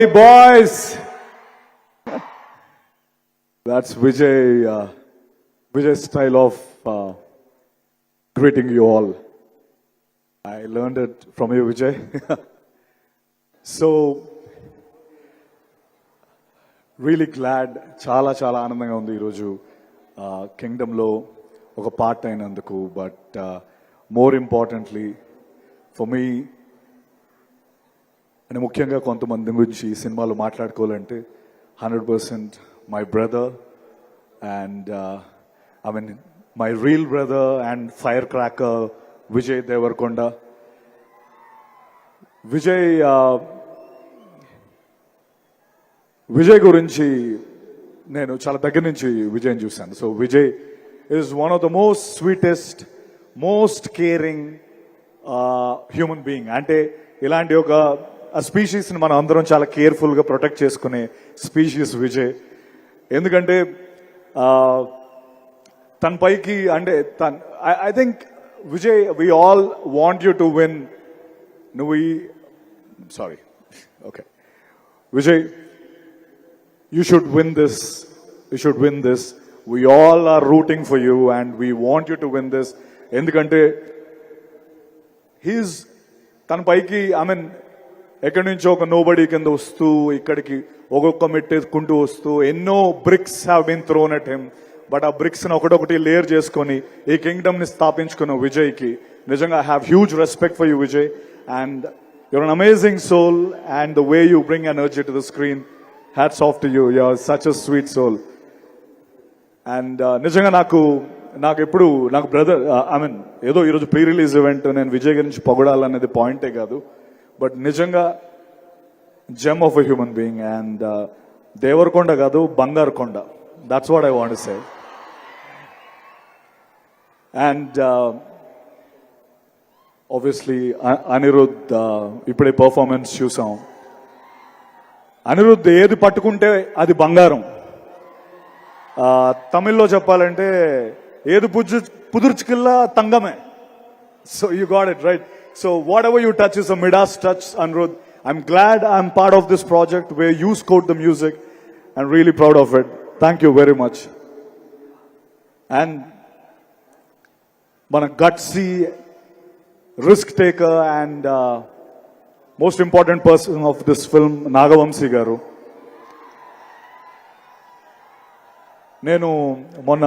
Hey boys, that's Vijay's style of greeting you all. I learned it from you, Vijay. So, really glad, చాలా ఆనందంగా ఉంది ఈరోజు కింగ్డమ్లో ఒక part అయినందుకు. But more importantly for me, అని ముఖ్యంగా కొంతమంది గురించి ఈ సినిమాలో మాట్లాడుకోవాలంటే 100% my brother and I mean my real brother and fire cracker Vijay Deverakonda. Vijay గురించి నేను చాలా దగ్గర నుంచి విజయ్ని చూశాను. So Vijay is one of the most sweetest, most caring human being. అంటే ఇలాంటి ఒక స్పీషీస్ని మనం అందరం చాలా కేర్ఫుల్గా ప్రొటెక్ట్ చేసుకునే స్పీషీస్ విజయ్. ఎందుకంటే తన పైకి అంటే I think Vijay, we all want you to win. నువ్వు sorry okay Vijay, you should win this. You should win this. We all are rooting for you and we want you to win this. ఎందుకంటే he's తన పైకి I mean ఎక్కడి నుంచో ఒక nobody కింద వస్తూ ఇక్కడికి ఒక్కొక్క మెట్టేసుకుంటూ వస్తూ ఎన్నో bricks have been thrown at him. But ఆ బ్రిక్స్ని ఒకటొకటి లేయర్ చేసుకొని ఈ కింగ్డమ్ని స్థాపించుకున్న విజయ్కి నిజంగా I have huge respect for you Vijay. And your an amazing soul and the way you bring energy to the screen, hats off to you. You're such a sweet soul. And నిజంగా నాకు ఎప్పుడు నాకు brother I mean ఏదో ఈరోజు pre release event, నేను విజయ్ గురించి పొగడాలనేది పాయింటే కాదు. బట్ నిజంగా gem of a human being. And Deverakonda కాదు, బంగారు కొండ. That's what I want to say. And obviously Anirudh ఇప్పుడే పర్ఫార్మెన్స్ చూసాం. అనిరుద్ధ్ ఏది పట్టుకుంటే అది బంగారం. తమిళ్లో చెప్పాలంటే ఏది పుదుర్చుకిల్లా తంగమే. So you got it right. So whatever you touch is a Midas touch, Anirudh. I'm glad I'm part of this project where you scored the music. I'm really proud of it. Thank you very much. And మన gutsy, risk taker and most important person of this film Nagavamsi గారు. నేను మొన్న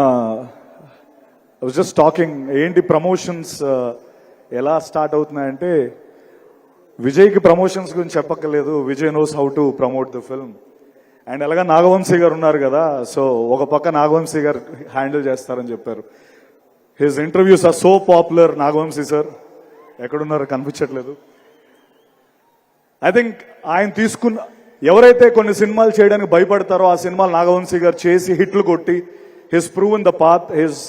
I was just talking, ఏంటి promotions ఎలా start అవుతున్నాయంటే విజయ్కి promotions గురించి చెప్పక్కర్లేదు. Vijay knows how to promote the film. And ఎలాగా నాగవంశీ గారు ఉన్నారు కదా, సో ఒక పక్క నాగవంశీ గారు హ్యాండిల్ చేస్తారని చెప్పారు. His interviews are so popular. Nagavamsi sir ఎక్కడున్నారో కనిపించట్లేదు. ఐ థింక్ ఆయన తీసుకున్న, ఎవరైతే కొన్ని సినిమాలు చేయడానికి భయపడతారో ఆ సినిమాలు నాగవంశీ గారు చేసి హిట్లు కొట్టి his proven the path. His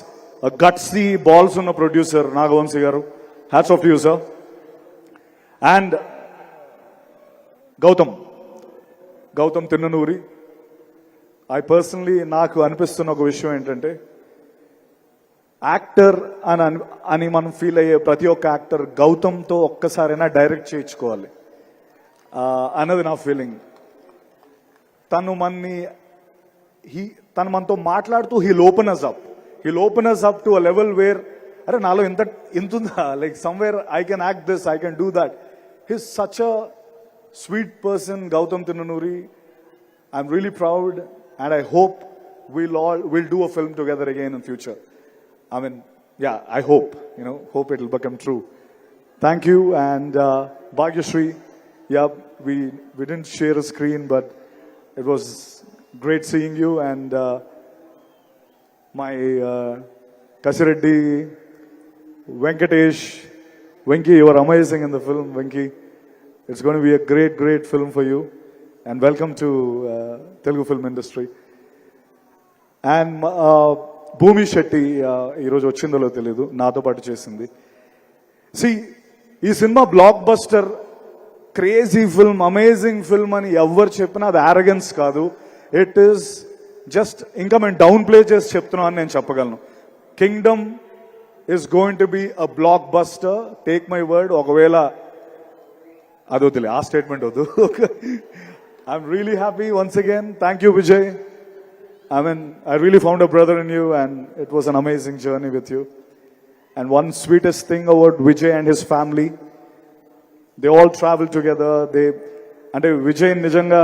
gutsy balls ఉన్న ప్రొడ్యూసర్ నాగవంశీ గారు. Hats off you sir. And Gautam Tinnanuri, I personally నాకు అనిపిస్తున్న ఒక విషయం ఏంటంటే, యాక్టర్ అని మనం ఫీల్ అయ్యే ప్రతి ఒక్క యాక్టర్ గౌతమ్తో ఒక్కసారైనా డైరెక్ట్ చేయించుకోవాలి అన్నది నా ఫీలింగ్. తను మనతో మాట్లాడుతూ he'll open us up to a level where అరే నాలో ఇంత ఉందా, like somewhere I can act this, I can do that. He's such a sweet person Gautam Tinnanuri. I'm really proud and I hope we'll do a film together again in future. I mean, yeah, I hope it will become true. Thank you. And Bhagyashree, yeah, we didn't share a screen, but it was great seeing you. And my Kasireddy, Venkatesh, Venki, you are amazing in the film. Venki, it's going to be a great film for you. And welcome to Telugu film industry. And భూమి శెట్టి ఈరోజు వచ్చిందో తెలియదు, నాతో పాటు చేసింది. ఈ cinema block buster, crazy film, amazing film అని ఎవరు చెప్పినా అది ఆరగెన్స్ కాదు. ఇట్ ఈస్ జస్ట్, ఇంకా మేము డౌన్ ప్లే చేసి చెప్తున్నాం అని నేను చెప్పగలను. Kingdom is going to be a block buster, take my word. ఒకవేళ అది వద్దులే, ఆ స్టేట్మెంట్ వద్దు. I'm really happy once again. Thank you, Vijay. I mean, I really found a brother in you, and it was an amazing journey with you. And one sweetest thing about Vijay and his family, they all travel together. అంటే విజయ్ నిజంగా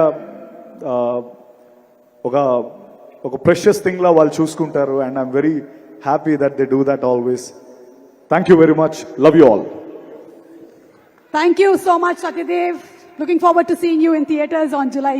ఒక precious thing లా వాళ్ళు చూసుకుంటారు. And I'm very happy that they do that always. Thank you very much. Love you all. Thank you so much, Satyadev. Looking forward to seeing you in theaters on July